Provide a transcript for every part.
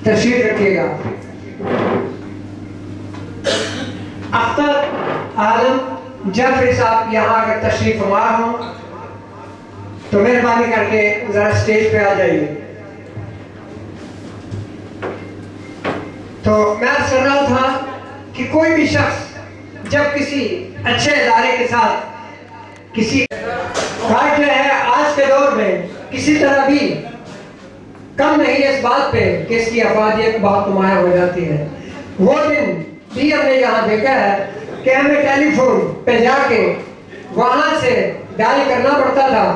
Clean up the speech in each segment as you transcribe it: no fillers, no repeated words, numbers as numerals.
तशरीफ रखिएगा। अख्तर आलम जाफरी साहब यहाँ अगर तशरीफ फरमा हो तो मेहरबानी करके जरा स्टेज पे आ जाइए। तो मैं अर्ज कर रहा था कि कोई भी शख्स जब किसी अच्छे इदारे के साथ किसी बात जो है आज के दौर में किसी तरह भी कम नहीं है इस बात पे कि इसकी अफादियत बहुत नुमाया हो जाती है। वो दिन भी हमने यहाँ देखा है कि हमें टेलीफोन पे जाके वहां से डायल करना पड़ता था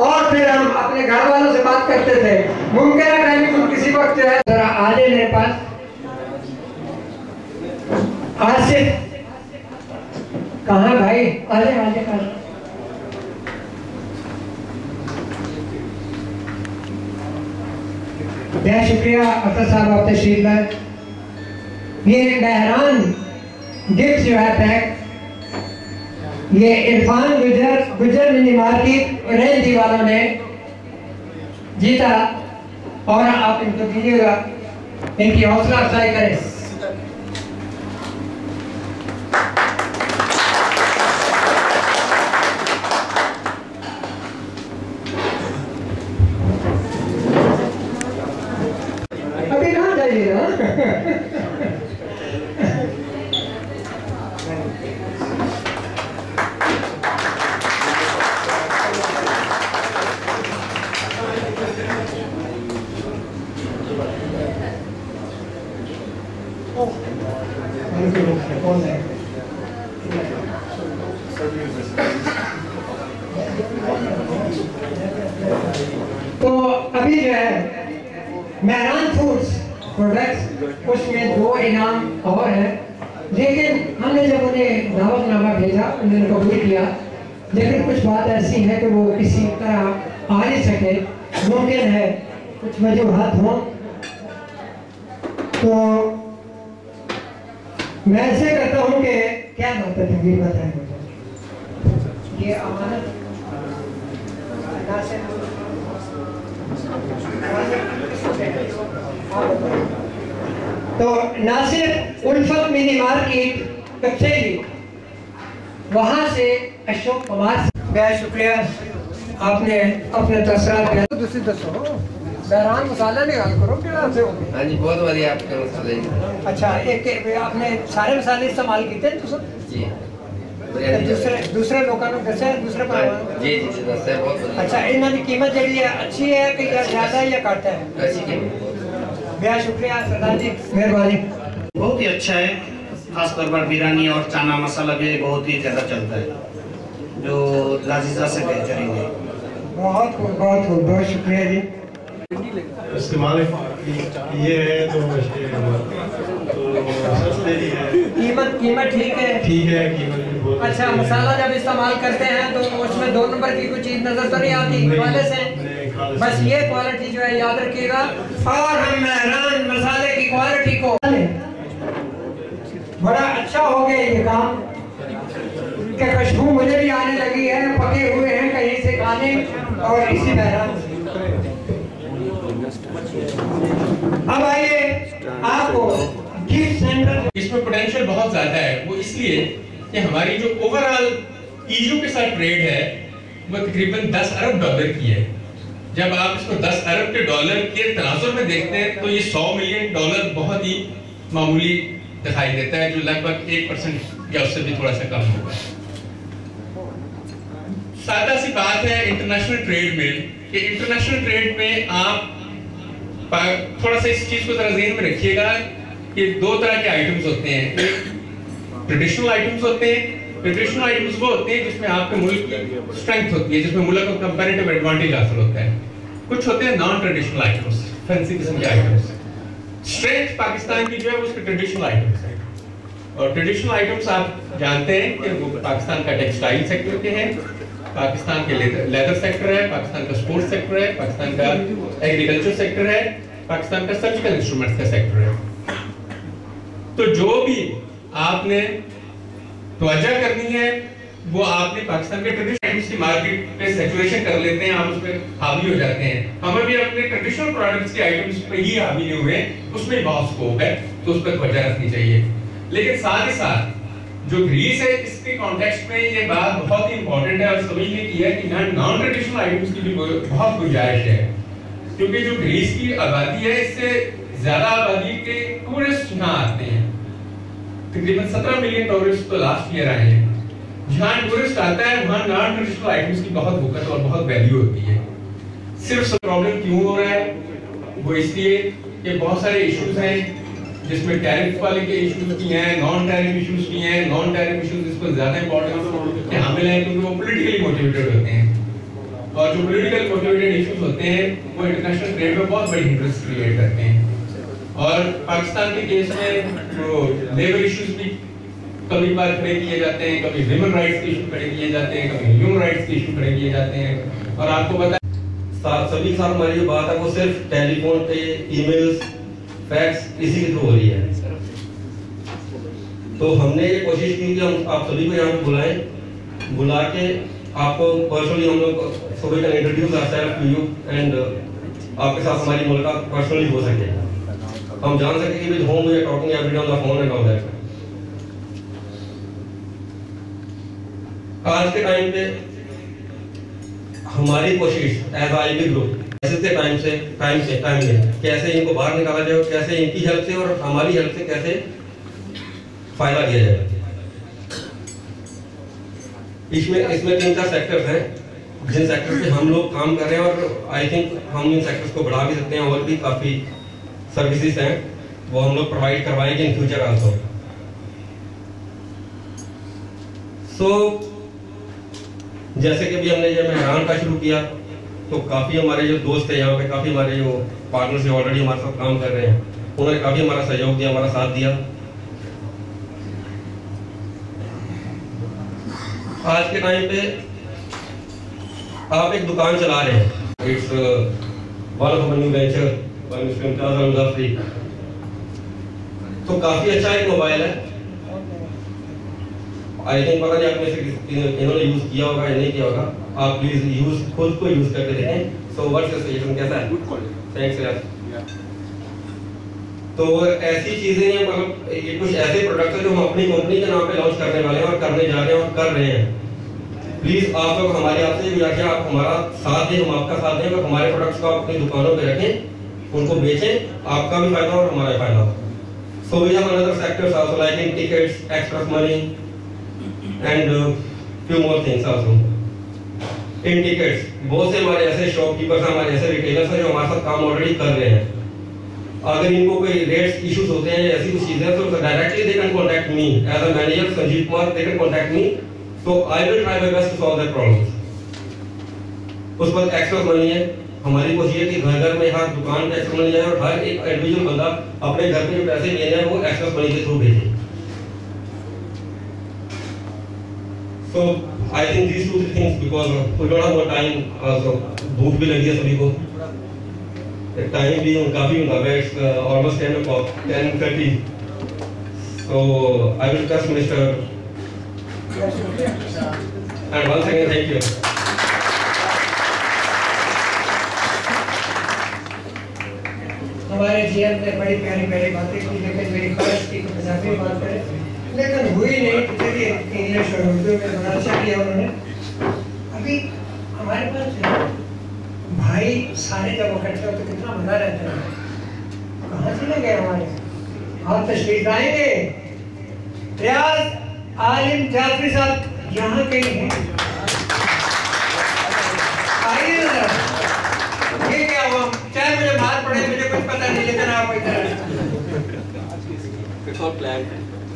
और फिर हम अपने घर वालों से बात करते थे। मुमकिन है टेलीफोन किसी वक्त जो है जरा आ जाए मेरे पास। आसिफ कहाँ भाई? आजे आजे आजे। बहुत शुक्रिया अख्तर साहब, आप तशरीफ लाए। ये मेहरान गिफ्ट जो है पैक, ये इरफान गुजर मिनी मार्केट रेंज वालों ने जीता और आप इनको दीजिएगा, इनकी हौसला अफजाई करें। अभी ना जाइए ना। तो अभी जो है मेहरान फूड्स प्रोडक्ट्स उसमें 2 इनाम और है, लेकिन हमने जब उन्हें दावतनामा भेजा उन्होंने कबूल किया, लेकिन कुछ बात ऐसी है कि वो किसी तरह आ नहीं सके। मुमकिन है कुछ वजूहात हों, तो मैं ऐसे करता हूँ कि क्या बात है तकरीर बताएं मुझे। ये अमानत तो नासिर उल्फत मिनी मार्केट कचेरी वहां से अशोक कुमार, बहुत शुक्रिया आपने अपने तसरात दूसरी दसो बहरान मसाला निकाल करो केड़ा से हो गए। हाँ जी बहुत बढ़िया आपके मसाले। अच्छा एक आपने सारे मसाले इस्तेमाल किए तो सब जी दूसरे लोगों को दसे दूसरे पर जी जी दसे बहुत बढ़िया। अच्छा इन्हां की कीमत जड़ी है अच्छी है कि ज्यादा है या घट है? अच्छी कीमत। बहुत शुक्रिया सरदार जी, मेहरबानी। बहुत ही अच्छा है, खासतौर पर बिरयानी और चना मसाला भी बहुत ही ज़्यादा चलता है, जो लाजीजा से बेहतरीन है। बहुत बहुत शुक्रिया जी। इस्तेमाल ये है तो सस्ते ही है। कीमत ठीक है? ठीक है, कीमत भी बहुत। अच्छा मसाला जब इस्तेमाल करते हैं तो उसमें 2 नंबर की कोई चीज नजर तो नहीं आती वाले से? बस ये क्वालिटी जो है याद रखिएगा। और हम मेहरान मसाले की क्वालिटी को बड़ा अच्छा हो गया ये काम कि खुशबू मुझे भी आने लगी है, पके हुए हैं कहीं से खाने और इसी मेहरान। अब आइए आपको गिफ्ट सेंटर, इसमें पोटेंशियल बहुत ज्यादा है। वो इसलिए कि हमारी जो ओवरऑल ईयू के साथ ट्रेड है वो तकरीबन 10 अरब डॉलर की है। जब आप इसको 10 अरब के डॉलर के तनाजुर में देखते हैं तो ये 100 मिलियन डॉलर बहुत ही मामूली दिखाई देता है, जो लगभग 1% या उससे भी थोड़ा सा कम होगा। सादा सी बात है इंटरनेशनल ट्रेड में कि इंटरनेशनल ट्रेड में आप थोड़ा सा इस चीज को जरा ज़हन में रखिएगा कि 2 तरह के आइटम्स होते हैं। ट्रेडिशनल आइटम्स होते हैं, ट्रेडिशनल आइटम्स वो होते हैं जिसमें आपके मुल्क की स्ट्रेंथ होती है, जिसमें मुल्क को कंपैरेटिव एडवांटेज हासिल होता है। कुछ होते हैं नॉन ट्रेडिशनल आइटम्स, फैंसी किस्म के आइटम्स। स्ट्रेंथ पाकिस्तान की जो है उसके ट्रेडिशनल आइटम्स है, और ट्रेडिशनल आइटम्स आप जानते हैं कि वो पाकिस्तान का टेक्सटाइल सेक्टर के हैं, पाकिस्तान के लेदर सेक्टर है, पाकिस्तान का स्पोर्ट्स सेक्टर है, पाकिस्तान का एग्रीकल्चर सेक्टर है, पाकिस्तान का सर्जिकल इंस्ट्रूमेंट्स का सेक्टर है। तो जो भी आपने तवज्जो करनी है वो आपने पाकिस्तान के ट्रेडिशनल आइटम्स की मार्केट पे सैचुरेशन कर लेते हैं, आप उस पर हावी हो जाते हैं। हमें भी अपने ट्रेडिशनल प्रोडक्ट्स के आइटम्स पे ही हावी नहीं हुए, उसमें बहुत स्कोप है, तो उस पर तवज्जो रखनी चाहिए। लेकिन साथ ही साथ जो ग्रीस है, इसके कॉन्टेक्स्ट में ये बात बहुत ही इंपॉर्टेंट है और समझने की है कि नॉन ट्रेडिशनल आइटम्स की भी बहुत गुंजाइश है, क्योंकि जो ग्रीस की आबादी है, इससे ज्यादा आबादी के टूरिस्ट यहाँ आते हैं। तकरीबन 17 मिलियन टूरिस्ट तो लास्ट ईयर आए हैं। जहाँ टूरिस्ट आता है वहाँ नॉन ट्रेडिशनल आइटम्स की बहुत वक़्त और बहुत वैल्यू होती है। सिर्फ प्रॉब्लम क्यों हो रहा है, वो इसलिए कि बहुत सारे इश्यूज हैं, जिसमें टैरिफ वाले के इश्यूज भी हैं, नॉन टैरिफ इश्यूज भी हैं। नॉन टैरिफ इश्यूज इस पर ज्यादा इंपॉर्टेंस के हामिल हैं, क्योंकि वो पॉलिटिकली मोटिवेटेड होते हैं, और जो पॉलिटिकल मोटिवेटेड इश्यूज होते हैं वो इंटरनेशनल ट्रेड में बहुत बड़ी इंटरेस्ट क्रिएट करते हैं। और पाकिस्तान के केस में वो लेबर इश्यूज भी कभी बार खड़े किए जाते हैं, कभी ह्यूमन राइट्स के इशू खड़े किए जाते हैं, कभी ह्यूमन राइट्स के इशू खड़े किए जाते हैं। और आपको पता सभी के साथ हमारी जो बात है वो सिर्फ टेलीफोन पे, ईमेल्स, फैक्स इसी के थ्रू हो रही है। तो हमने ये कोशिश की कि हम आप सभी को यहाँ पे बुलाएं, बुला के आपको पर्सनली हम लोग so we can introduce ourselves to you and आपके साथ हमारी मुलाकात पर्सनली हो सके, हम जान सके कि with whom we are talking every day on the phone and all that. आज के टाइम पे हमारी कोशिश एज आईबी ग्रुप ऐसे के टाइम में कैसे इनको बाहर निकाला जाए, कैसे इनकी हेल्प से और हमारी हेल्प से कैसे फायदा किया जाए। इसमें 3-4 सेक्टर्स हैं जिन सेक्टर्स पे हम लोग काम कर रहे हैं, और आई थिंक हम इन सेक्टर्स को बढ़ा भी सकते हैं। और भी काफी सर्विसेज हैं वो हम लोग प्रोवाइड करवाएंगे इन फ्यूचर आल्सो। जैसे कि भी हमने जब मेहरान का शुरू किया तो काफी हमारे जो दोस्त हैं यहाँ पे, काफी हमारे जो पार्टनर्स हैं ऑलरेडी हमारे साथ काम कर रहे हैं, उन्होंने काफी हमारा सहयोग दिया, हमारा साथ दिया। आज के टाइम पे आप एक दुकान चला रहे हैं, it's one of new venture by mister Imtiaz Ahmad Jafri, तो काफी अच्छा एक मोबाइल है। आई थिंक पता नहीं आप में से इन्होंने यूज किया होगा या नहीं किया होगा, आप प्लीज यूज खुद को यूज करके देखें। सो व्हाट्स योर सजेशन, कैसा है? गुड क्वालिटी, थैंक्स यार। तो ऐसी चीजें हैं, मतलब ये कुछ ऐसे प्रोडक्ट्स हैं जो हम अपनी कंपनी के नाम पे लॉन्च करने वाले हैं और करने जा रहे हैं और कर रहे हैं। प्लीज आप लोग हमारी आपसे गुजारिश है, आप हमारा साथ दें, हम आपका साथ दें, और हमारे प्रोडक्ट्स को आप अपनी दुकानों पे रखें, उनको बेचें, आपका भी फायदा और हमारा फायदा हो। So we have another sectors also like in tickets, express money and few more things also. In tickets, बहुत से हमारे ऐसे शॉपकीपर्स हैं, हमारे ऐसे रिटेलर्स हैं जो हमारे साथ काम ऑलरेडी कर रहे हैं। अगर इनको कोई रेट्स इश्यूज होते हैं या ऐसी कुछ चीजें तो directly they can contact me as a manager Sanjeev Kumar, they can contact me, so I will try my best to solve that problems. उस पर एक्सप्रेस मनी है, हमारी कोशिश है कि घर घर में हर दुकान पे एक्सप्रेस मनी जाए और हर एक इंडिविजुअल बंदा अपने घर पे जो पैसे लेने हैं वो एक्सप्रेस मनी के थ्रू भेजे। So I think these 2-3 things, because we don't have more time, so भूख भी लगी है सभी को, टाइम भी काफी होगा, it's almost 10 o'clock, 10:30. So I will request Mr. and once again thank you. हमारे जीवन में बड़ी प्यारी प्यारी बातें की, लेकिन मेरी ख्वाहिश थी कि पंजाबी बात करें, लेकिन हुई नहीं। चलिए इंग्लिश और उर्दू में बड़ा अच्छा किया उन्होंने। अभी हमारे पास भाई सारे जब इकट्ठे होते कितना मजा रहता है। कहाँ चले गए हमारे, आप तशरीफ लाएंगे? रियाज आलिम जाफरी साहब यहाँ कहीं हैं, आइए जरा। ये क्या हुआ, चाहे मुझे बात पड़े, मुझे कुछ पता नहीं, लेकिन आप इधर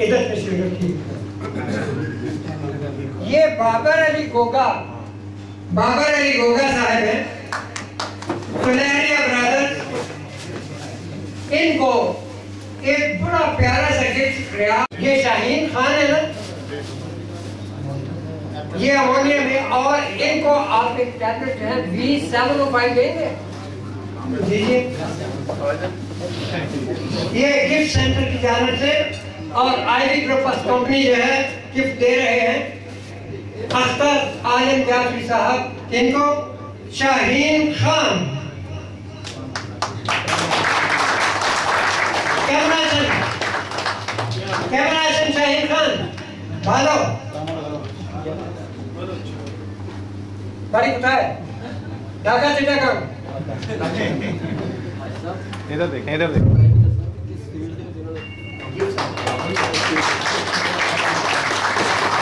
इधर तशरीफ रखिए। ये बाबर अली गोगा साहब हैं, सुनहरिया ब्रदर्स। इनको एक बड़ा प्यारा सा गिफ्ट, ये शाहीन खान है ना, ये अमोनियम है, और इनको आप एक टैबलेट जो है V705 देंगे, दीजिए। ये गिफ्ट सेंटर की जानिब से और आईवी ग्रुप कंपनी जो है गिफ्ट दे रहे हैं। अख्तर आलम जाफरी साहब, इनको शाहीन खान, कैमरा शाहीन खान, भालो बड़ी कुछ है ढाका चिटागंग। इधर देखें, इधर देखें।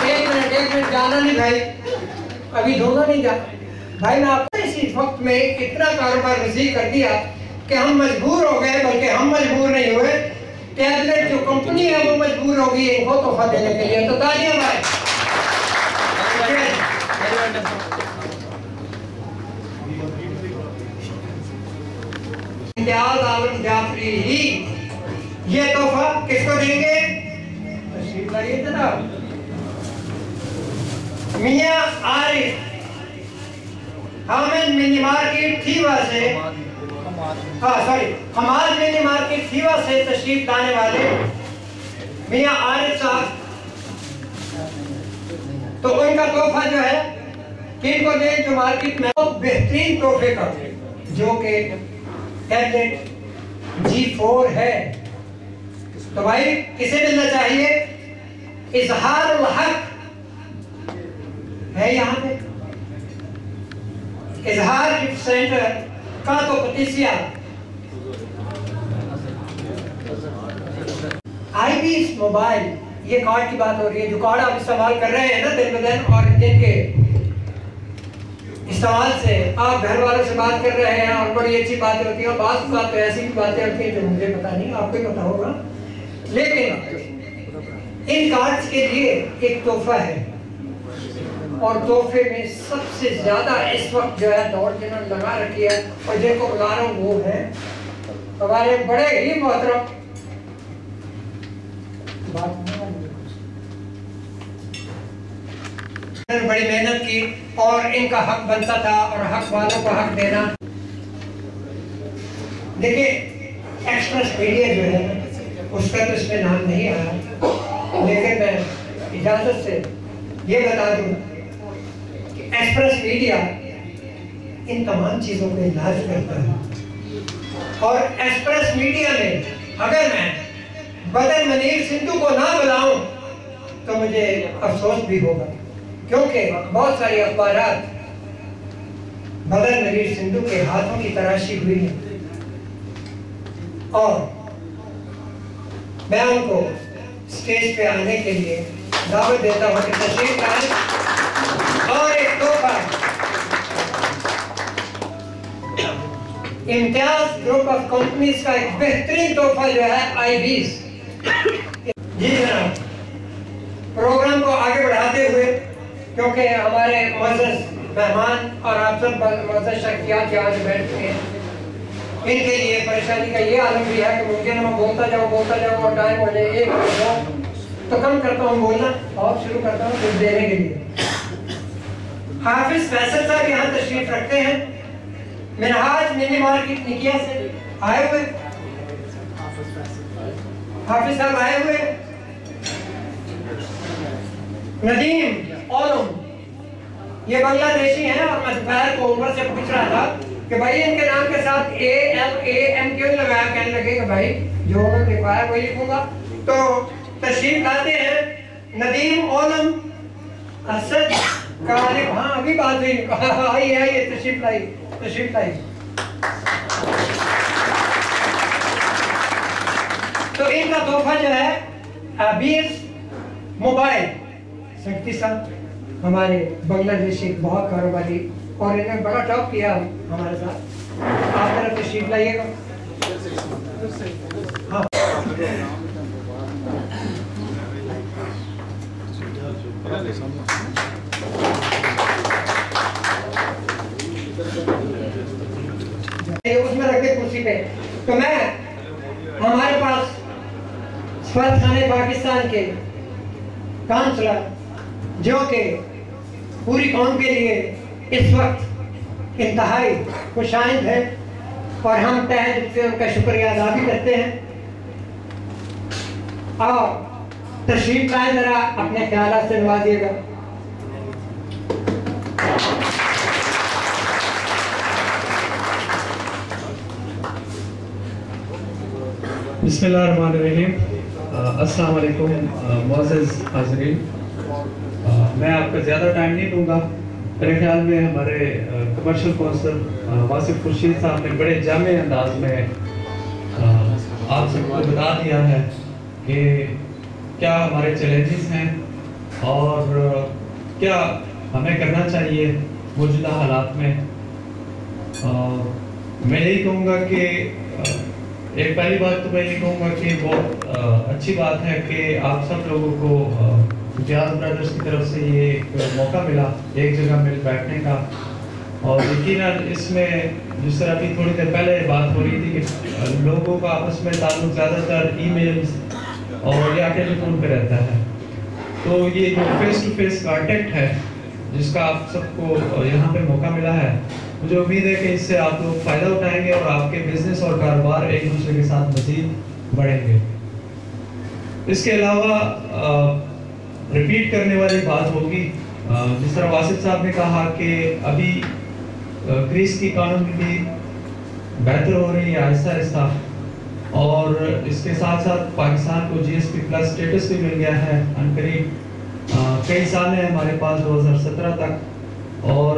एक मिनट जाना नहीं भाई, अभी दोनों नहीं जा भाई। मैं आपको इसी वक्त में इतना कारोबार रिसीव कर दिया कि हम मजबूर हो गए, बल्कि हम मजबूर नहीं हुए, टैबलेट जो कंपनी है वो मजबूर होगी इनको तोहफा देने के लिए। तो तालियां भाई। इम्तियाज आलम जाफरी ही ये तोहफा किसको देंगे? तशरीफ लाइए जनाब। मियां आरिफ हामिद मिनी मार्केट थीवा से, हमाद मिनी मार्केट थीवा से तशरीफ लाने वाले मियां आरिफ साहब, तो उनका तोहफा जो है किनको दें? जो मार्केट में बेहतरीन तोहफे का, जो कि टैबलेट G4 है। तो भाई किसे मिलना चाहिए? इजहारुल हक है यहाँ पे, इजहार गिफ्ट सेंटर का तो पतीसिया IB's मोबाइल, ये कार्ड की बात हो रही है, जो कार्ड आप इस्तेमाल कर रहे हैं ना दिन ब दिन, और जिनके इस्तेमाल से आप घर वालों से बात कर रहे हैं और बड़ी अच्छी बातें होती हैं, बात तो ऐसी भी बातें होती हैं जो मुझे पता नहीं, आपको ही पता होगा। लेकिन इन कार्ड्स के लिए एक तोहफा है, और तोहफे में सबसे ज्यादा इस वक्त जो है दौड़ जिन्होंने लगा रखी है और जिनको बुला रहा हूँ वो है हमारे बड़े ही मोहतरम, बड़ी मेहनत की और इनका हक बनता था, और हक वालों को हक देना। देखिए एक्सप्रेस मीडिया जो है उसका तो इसमें नाम नहीं आया, लेकिन मैं इजाजत से ये बता दूं कि एक्सप्रेस मीडिया इन तमाम चीजों को इलाज करता है। और एक्सप्रेस मीडिया में अगर मैं बदन मनीर सिंधु को ना बुलाऊं तो मुझे अफसोस भी होगा, क्योंकि बहुत सारी अखबारात बदन मनीर सिंधु के हाथों की तराशी हुई है, और मैं उनको स्टेज पे आने के लिए दावत देता हूँ कि तशरीफ लाएं। और एक तोहफा इम्तियाज ग्रुप ऑफ कंपनीज का एक बेहतरीन तोहफा जो है IB's। जी जनाब, प्रोग्राम को आगे बढ़ाते हुए, क्योंकि हमारे मुअज़्ज़ज़ मेहमान और आप सब मुअज़्ज़ज़ शख्सियात यहाँ से बैठ चुके हैं, इनके लिए परेशानी का ये आलम भी है कि मुमकिन मैं बोलता जाऊँ और टाइम हो जाए 1 बजे, तो कम करता हूँ बोलना और शुरू करता हूँ कुछ देने के लिए। हाफिज फैसल साहब यहाँ तशरीफ रखते हैं, मिनहाज मिनी मार्केट निकिया से आए हुए हाफिज साहब आए हुए। नदीम ओलम ये बांग्लादेशी हैं, और मैं दोपहर को उमर से पूछ रहा था कि भाई इनके नाम के साथ ALAM क्यों लगाया, कहने लगे कि भाई जो उन्होंने लिखवाया वही लिखूंगा। तो तशरीफ लाते हैं नदीम ओलम असद कालिब। हाँ अभी बात हुई, आइए तशरीफ लाई। तो इनका तोहफा जो है IB's मोबाइल। शक्ति साहब हमारे बांग्लादेशी बहुत कारोबारी, और इन्होंने बड़ा टॉप किया हमारे साथ। आप जरा तशरीफ लाइएगा। हाँ उसमें रखे कुर्सी पे। तो मैं हमारे पास सफारत खाने पाकिस्तान के काउंसलर, जो कि पूरी कौम के लिए इस वक्त इंतहाई खुशाइंद है, और हम तहे दिल से उनका शुक्रिया अदा भी करते हैं। और तशरीफ लाए, जरा अपने ख्याल से नवाजिएगा। बिस्मिल्लाहिर्रहमानिर्रहीम। अस्सलाम वालेकुम मुअज़्ज़ज़ हाज़रीन। मैं आपका ज़्यादा टाइम नहीं लूँगा। मेरे ख्याल में हमारे कमर्शियल काउंसिल वासिफ खुर्शीद साहब ने बड़े जामे अंदाज में आप सबको बता दिया है कि क्या हमारे चैलेंजेस हैं और क्या हमें करना चाहिए मौजूदा हालात में। मैं यही कहूँगा कि एक पहली बात तो मैं ये कहूँगा कि बहुत अच्छी बात है कि आप सब लोगों को इम्तियाज़ ब्रदर्स की तरफ से ये एक मौका मिला एक जगह मिल बैठने का। और यकीनन इसमें जिस तरह अभी थोड़ी देर पहले बात हो रही थी कि लोगों का आपस में ताल्लुक ज़्यादातर ईमेल्स और या टेलीफोन पे रहता है, तो ये जो फेस टू फेस कांटेक्ट है जिसका आप सबको यहाँ पे मौका मिला है, मुझे उम्मीद है कि इससे आप लोग फ़ायदा उठाएंगे और आपके बिजनेस और कारोबार एक दूसरे के साथ मज़ीद बढ़ेंगे। इसके अलावा रिपीट करने वाली बात होगी, जिस तरह वासिफ साहब ने कहा कि अभी ग्रीस की इकॉनमी भी बेहतर हो रही है आहिस्ता आहिस्ता, और इसके साथ साथ पाकिस्तान को GSP प्लस स्टेटस भी मिल गया है अनकरीब। कई साल हैं हमारे पास 2017 तक, और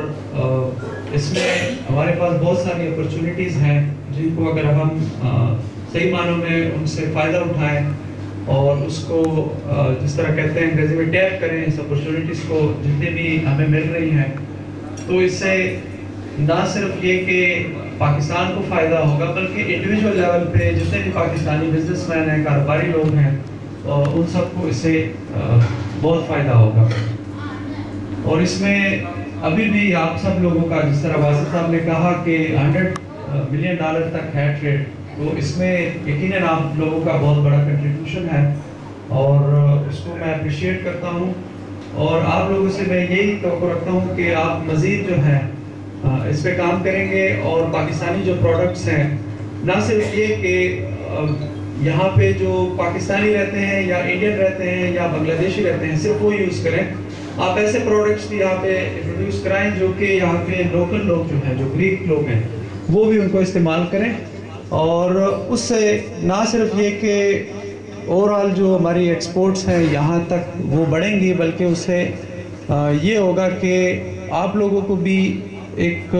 इसमें हमारे पास बहुत सारी अपॉर्चुनिटीज़ हैं जिनको अगर हम सही मानों में उनसे फ़ायदा उठाएं और उसको जिस तरह कहते हैं अंग्रेजी में टैप करें इस अपॉर्चुनिटीज़ को जितनी भी हमें मिल रही हैं, तो इससे ना सिर्फ ये कि पाकिस्तान को फ़ायदा होगा बल्कि इंडिविजुअल लेवल पे जितने भी पाकिस्तानी बिजनेसमैन हैं, कारोबारी लोग हैं, उन सबको इससे बहुत फ़ायदा होगा। और इसमें अभी भी आप सब लोगों का, जिस तरह वासिफ साहब ने कहा कि $100 मिलियन तक है ट्रेड, तो इसमें यकीनन आप लोगों का बहुत बड़ा कंट्रीब्यूशन है और उसको मैं अप्रिशिएट करता हूँ। और आप लोगों से मैं यही तवक्को रखता हूँ कि आप मज़ीद जो है इस पे काम करेंगे और पाकिस्तानी जो प्रोडक्ट्स हैं, ना सिर्फ ये कि यहाँ पे जो पाकिस्तानी रहते हैं या इंडियन रहते हैं या बांग्लादेशी रहते हैं सिर्फ वो यूज़ करें, आप ऐसे प्रोडक्ट्स भी यहाँ पे इंट्रोड्यूस कराएं जो कि यहाँ पे लोकल लोग जो हैं, जो ग्रीक लोग हैं, वो भी उनको इस्तेमाल करें। और उससे ना सिर्फ ये कि ओवरऑल जो हमारी एक्सपोर्ट्स हैं यहाँ तक वो बढ़ेंगी, बल्कि उससे ये होगा कि आप लोगों को भी एक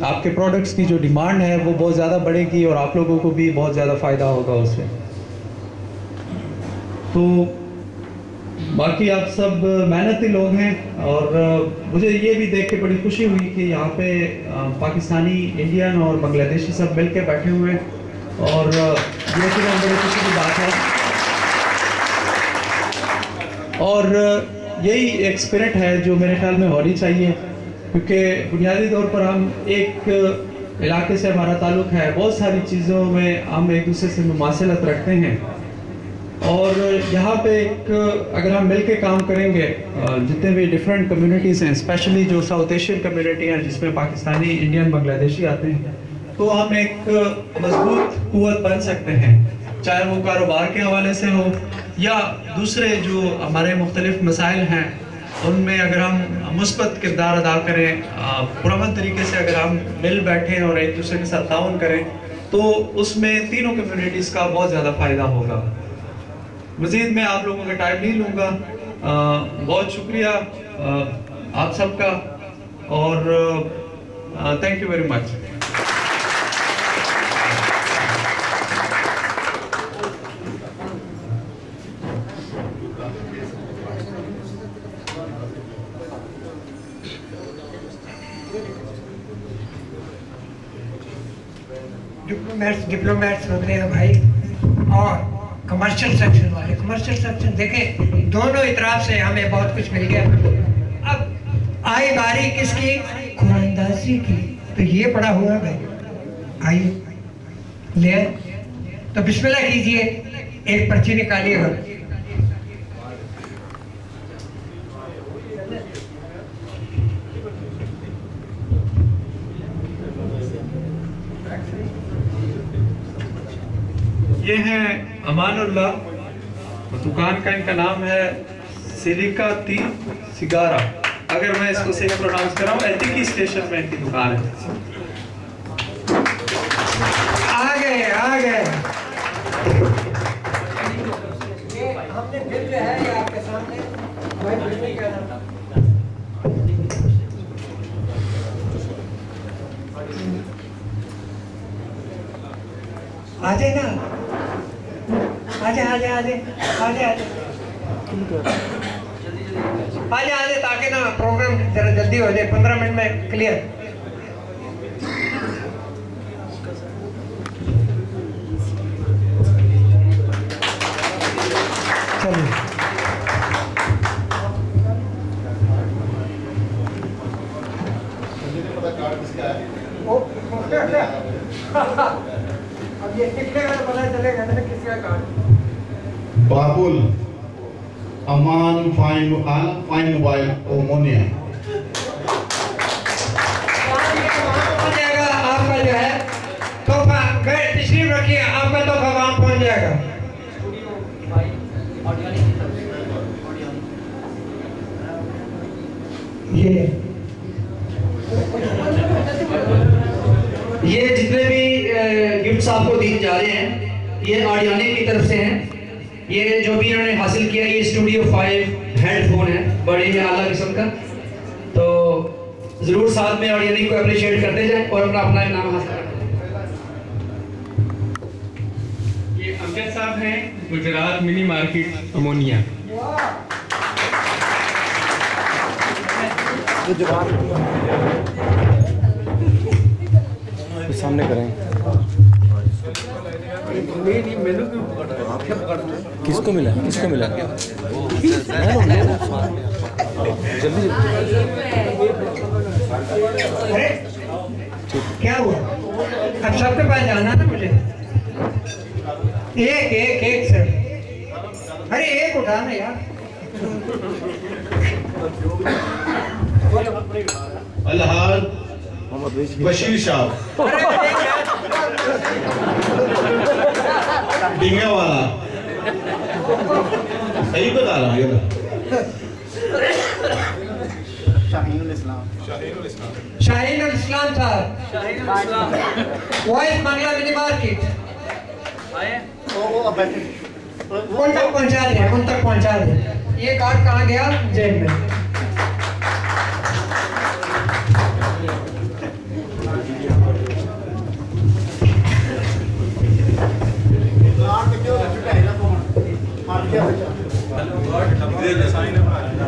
आपके प्रोडक्ट्स की जो डिमांड है वो बहुत ज़्यादा बढ़ेगी और आप लोगों को भी बहुत ज़्यादा फ़ायदा होगा उससे। तो बाकी आप सब मेहनती लोग हैं और मुझे ये भी देख के बड़ी खुशी हुई कि यहाँ पे पाकिस्तानी, इंडियन और बांग्लादेशी सब मिल के बैठे हुए हैं और ये तो बड़ी खुशी की बात है। और यही एक स्पिरिट है जो मेरे ख्याल में होनी चाहिए, क्योंकि बुनियादी तौर पर हम एक इलाके से हमारा ताल्लुक़ है, बहुत सारी चीज़ों में हम एक दूसरे से मुमासिलत रखते हैं और यहाँ पे एक अगर हम मिल के काम करेंगे, जितने भी डिफरेंट कम्युनिटीज़ हैं, स्पेशली जो साउथ एशियन कम्युनिटी है जिसमें पाकिस्तानी, इंडियन, बांग्लादेशी आते हैं, तो हम एक मजबूत कुव्वत बन सकते हैं, चाहे वो कारोबार के हवाले से हो या दूसरे जो हमारे मुख्तलिफ मसाइल हैं उनमें अगर हम मुस्बत किरदार अदा करें, पुरअमन तरीके से अगर हम मिल बैठें और एक दूसरे के साथ ताउन करें, तो उसमें तीनों कम्युनिटीज़ का बहुत ज़्यादा फ़ायदा होगा। मज़ीद मैं आप लोगों का टाइम नहीं लूँगा, बहुत शुक्रिया आप सबका और thank you very much. Diplomats होते हैं भाई और कमर्शियल सेक्शन वाले। कमर्शियल सेक्शन देखें, दोनों इतराफ से हमें बहुत कुछ मिल गया। अब आई बारी किसकी? कुरानदासी की। तो ये पड़ा हुआ है भाई, आइए ले तो बिस्मिल्लाह कीजिए, एक पर्ची निकालिएगा। ये हैं अमानुल्लाह, दुकान का इनका नाम है सिलिका टी सिगारा। अगर मैं इसको सही प्रोनाउंस कर रहा हूँ, एतिकी स्टेशन में इनकी दुकान है। आ गए आजे ना, आजे आजे आजे आजे आजे आजे आजे ताकि ना प्रोग्राम जरा जल्दी हो जाए, 15 मिनट में क्लियर। चलिए अब ये कितने का पता चलेगा ना किसका कार्ड। बाबुल अमान फाइन मोबाइल ओमोनिया। आपका जो है तोहफा तशरीफ रखिए, आपका तोहफा वहां पहुंच जाएगा। ये जितने भी गिफ्ट्स आपको दिए जा रहे हैं ये ऑडियोनिक की तरफ से हैं। ये जो भी इन्होंने हासिल किया ये स्टूडियो 5 हेडफोन है, बड़े ही आला किस्म का। तो जरूर साथ में ऑडियोनिक को अप्रिशिएट करते जाएं और अपना अपना इनाम हासिल करें। ये अमजद साहब हैं, गुजरात मिनी मार्केट अमोनिया। सामने करें। किसको मिला? किसको मिला? जल्दी अरे क्या हुआ? अब सबके पास जाना ना मुझे। एक एक एक सर, अरे एक उठाना यार। अलहाज बशीर साहब डिंगा वाला, सही बता रहा हूँ। शाहीनुल इस्लाम साहब, वॉइस बांग्ला मिनी मार्केट। उन तक पहुंचा दे, उन तक पहुंचा दे। ये कार्ड कहाँ गया? जेब में।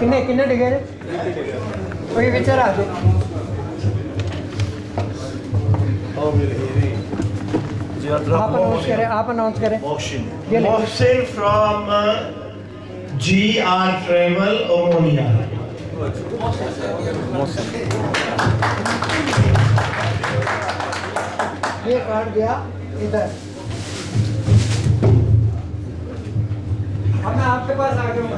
किन्ने किन्ने डिगे ने? कोई विचार आ जाए। आप अनाउंस करें, आप अनाउंस करें। Mohsin from GR Travel Omonia। ये कार्ड गया इधर। अब मैं आपके पास आ गया हूँ।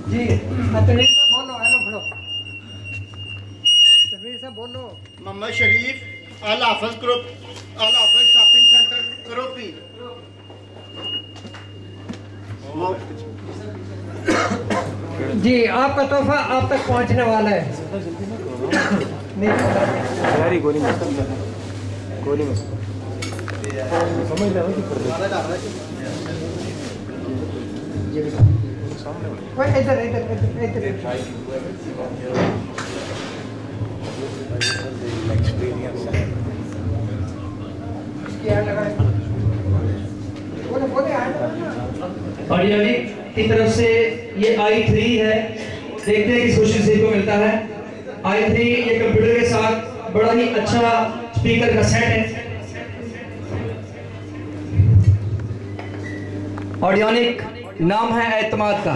जी तनवीर साहब बोलो, हेलो बोलो। तनवीर साहब बोलो। मोहम्मद शरीफ अल हाफिज ग्रुप, अल हाफिज शॉपिंग सेंटर ग्रुपी। जी आपका तोहफा आप तक पहुंचने वाला है। यारी गोली में समझ ले इधर इधर इधर इधर। ऑडियोनिक की तरफ से ये i3 है, देखते हैं किस कोशिश को मिलता है। i3 ये कंप्यूटर के साथ बड़ा ही अच्छा स्पीकर का सेट है। ऑडियोनिक नाम है एतमाद का।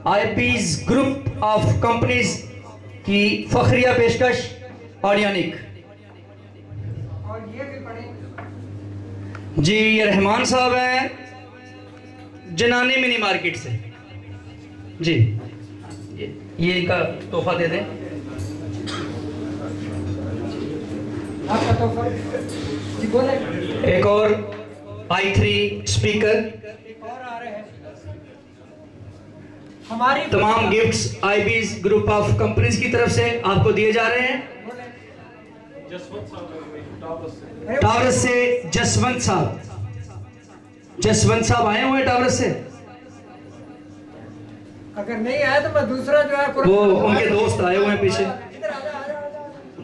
IP's ग्रुप ऑफ कंपनीज की फखरिया पेशकश ऑडियोनिक। और ये भी पढ़े जी ये रहमान साहब हैं जनानी मिनी मार्केट से। जी ये इनका तोहफा दे दें। आपका तोहफा जी बोले। एक और i3 स्पीकर। और आ रहे हैं हमारी तमाम gifts IP's group of companies की तरफ से आपको दिए जा रहे हैं। टावरस से जसवंत साहब आए हुए हैं टावरस से। अगर नहीं आया तो मैं दूसरा जो है वो उनके दोस्त आए हुए हैं पीछे,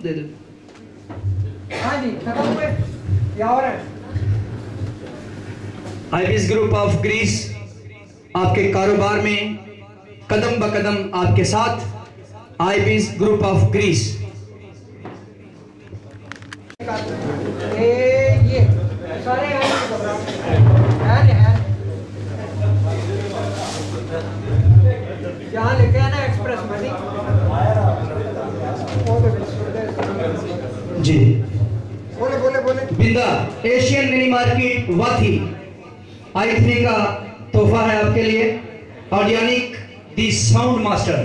दे दो। हाँ जी, खत्म हुए या और है? आईबीएस ग्रुप ऑफ ग्रीस आपके कारोबार में कदम ब कदम आपके साथ। IBS group of Greece. ये सारे हैं यहाँ लेके आना एक्सप्रेस मनी जी। बोले बोले बोले। बिंदा एशियन मिनी मार्केट वाथी i3 का तोहफा है आपके लिए। ऑडियोनिक दी साउंड मास्टर।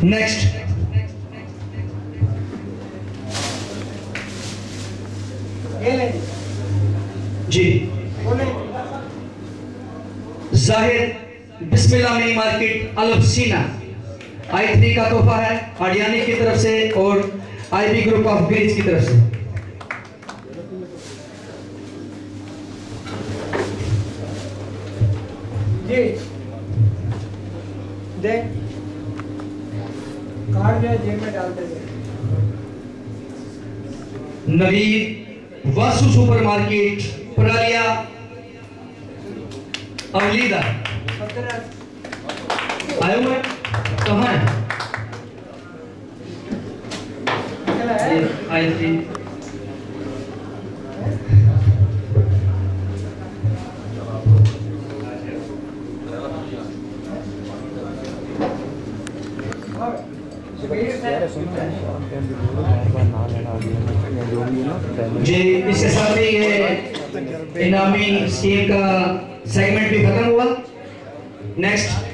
नेक्स्ट ये ले जी। बोले। जाहिर बिस्मिल्लाह मिनी मार्केट अल्फसीना i3 का तोहफा है ऑडियोनिक की तरफ से और आईबी ग्रुप ऑफ ग्रीस की तरफ से। जी दे कार्ड जो है जेब में डाल दे। नवीद वासु सुपर मार्केट पुरालिया अवलीदा आए हुए कहाँ है? i3 जी। इसके साथ ही ये इनामी स्कीम का सेगमेंट भी खत्म हुआ। नेक्स्ट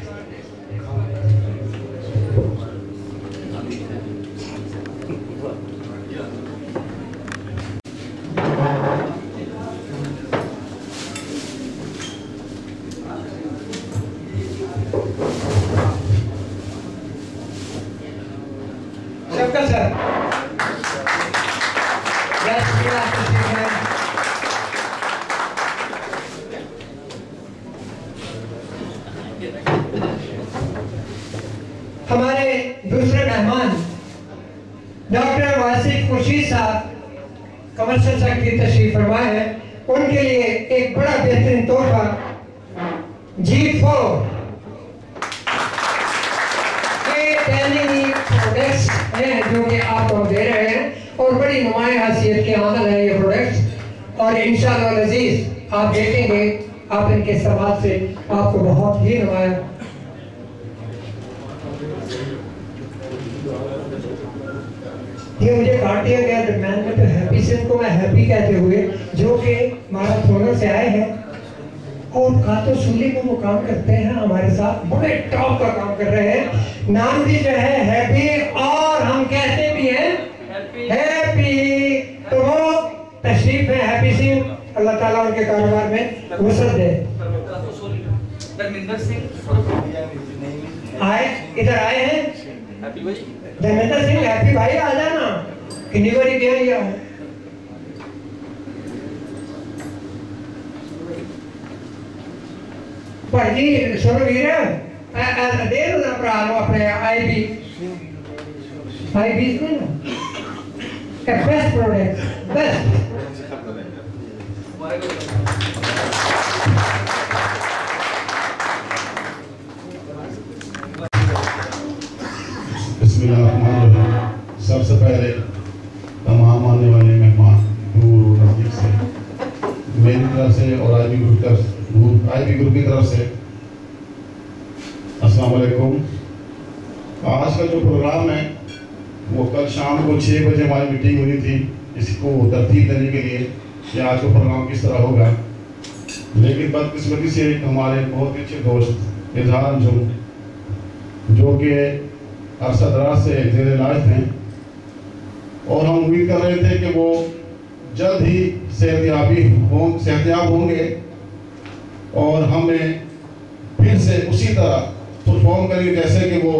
शक्कर सर हमारे दूसरे मेहमान डॉक्टर वासिफ खुर्शीद साहब कमर्शियल सेक्रेटरी तशरीफ फरमाए हैं। उनके लिए एक बड़ा बेहतरीन तोहफा G4 के डेली प्रोडक्ट्स हैं जो कि आपको दे रहे हैं और बड़ी नुमाया हैसियत के आमद है ये प्रोडक्ट्स। और इंशाअल्लाह अज़ीज़ आप देखेंगे आप इनके इस्तेमाल से आपको बहुत ही नुमाया ये मुझे काट दिया गया दरम्यान में। तो हैप्पी सिंह को मैं हैप्पी कहते हुए जो कि माराथोनर से आए हैं और कातो सूली में वो काम करते हैं हमारे साथ, बड़े टॉप का काम कर रहे हैं। नाम भी जो है हैप्पी और हम कहते भी हैं हैप्पी। तो वो तशरीफ है हैप्पी सिंह, अल्लाह ताला उनके कारोबार में वसत दे। धर्मेंद्र सिंह आए इधर आए हैं धर्मेंद्र सिंह हैप्पी भाई आ जाना कितनी बारी गया या भाजी सुनो वीर दे दो ना भरा लो अपने आईबी में ना बेस्ट प्रोडक्ट बेस्ट। सबसे पहले तमाम आने वाले मेहमान दूर नजदीक से मेरी तरफ से और आईबी ग्रुप की तरफ से अस्सलाम वालेकुम। आज का जो प्रोग्राम है वो कल शाम को 6 बजे हमारी मीटिंग हुई थी इसको तरतीब देने के लिए कि आज का प्रोग्राम किस तरह होगा। लेकिन बदकिस्मती से हमारे बहुत अच्छे दोस्त इजहार अंजुम जो कि अरसा दराज से जेर इलाज थे और हम उम्मीद कर रहे थे कि वो जल्द ही सेहतयाब होंगे और हमें फिर से उसी तरह परफॉर्म करेंगे जैसे कि वो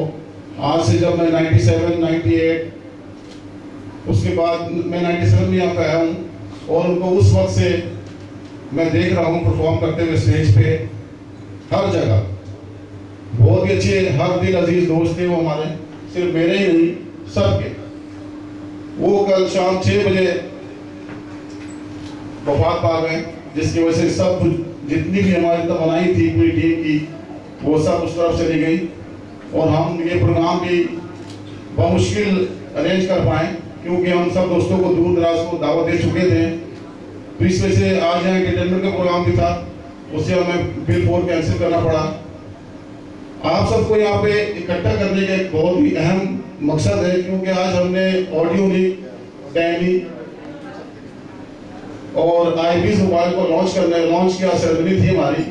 आज से जब मैं 97, 98 उसके बाद मैं 97 में यहाँ पे आया हूँ और उनको उस वक्त से मैं देख रहा हूँ परफॉर्म करते हुए स्टेज पे हर जगह। बहुत ही अच्छे हर दिल अजीज दोस्त थे वो हमारे, सिर्फ मेरे ही नहीं सबके। वो कल शाम 6 बजे वफात पा गए, जिसकी वजह से सब जितनी भी हमारी तमन्नाएं थी पूरी टीम की वो सब उस तरफ चली गई, और हम ये प्रोग्राम भी बमुश्किल अरेंज कर पाए क्योंकि हम सब दोस्तों को दूर दराज को दावत दे चुके थे। तो इस वजह से आज यहाँ एंटरटेनमेंट का प्रोग्राम भी था, उससे हमें बिल 4 कैंसिल करना पड़ा। आप सबको यहाँ पे इकट्ठा करने का एक बहुत ही अहम मकसद है, क्योंकि आज हमने ऑडियोलिंक, डैनी और आईपीएस मोबाइल को लॉन्च किया, सेरेमनी थी हमारी।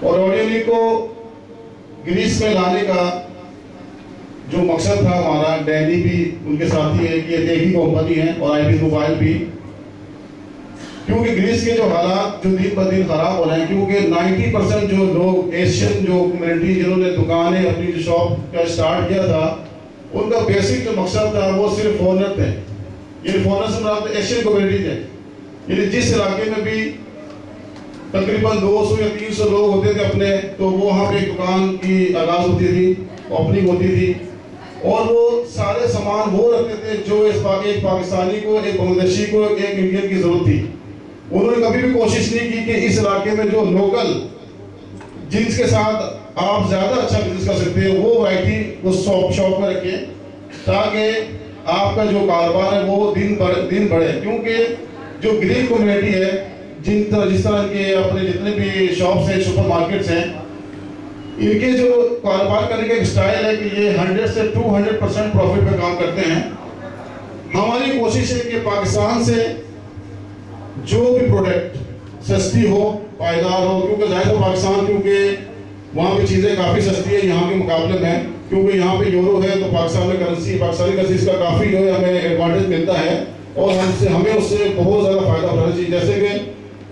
और ऑडियोलिंक को ग्रीस में लाने का जो मकसद था हमारा, डैनी भी उनके साथी है कि एक ही कंपनी है, और आईपीएस मोबाइल भी, क्योंकि ग्रीस के जो हालात जो दिन ब दिन खराब हो रहे हैं, क्योंकि 90% जो लोग एशियन जो कम्युनिटी जिन्होंने दुकानें अपनी जो शॉप का स्टार्ट किया था, उनका बेसिक जो मकसद था वो सिर्फ फॉरनर थे। ये फॉरनर से मतलब एशियन कम्युनिटी थे, यानी जिस इलाके में भी तकरीबन 200 या 300 लोग होते थे अपने, तो वो वहाँ पे दुकान की आगाज होती थी, ओपनिंग होती थी, और वो सारे सामान वो रखते थे जो एक पाकिस्तानी को, एक बांग्लादेशी को, एक इंडियन की जरूरत थी। उन्होंने कभी भी कोशिश नहीं की कि इस इलाके में जो लोकल जिनके साथ आप ज्यादा अच्छा बिजनेस कर सकते हैं वो वैरायटी उस शॉप में रखें, ताकि आपका जो कारोबार है वो दिन बढ़े। क्योंकि जो ग्रीक कम्युनिटी है, जिस तरह के अपने जितने भी शॉप्स हैं, सुपर मार्केट्स हैं, इनके जो कारोबार करने का स्टाइल है कि ये 100 से 200% प्रॉफिट पे काम करते हैं। हमारी कोशिश है कि पाकिस्तान से जो भी प्रोडक्ट सस्ती हो, पायदार हो, क्योंकि जाहिर है पाकिस्तान, क्योंकि वहाँ पे चीज़ें काफ़ी सस्ती है यहाँ के मुकाबले में, क्योंकि यहाँ पे यूरो है तो पाकिस्तान में पाकिस्तानी करेंसी का काफ़ी जो है हमें एडवांटेज मिलता है, और हमें उससे बहुत ज़्यादा फायदा उठाना चाहिए। जैसे कि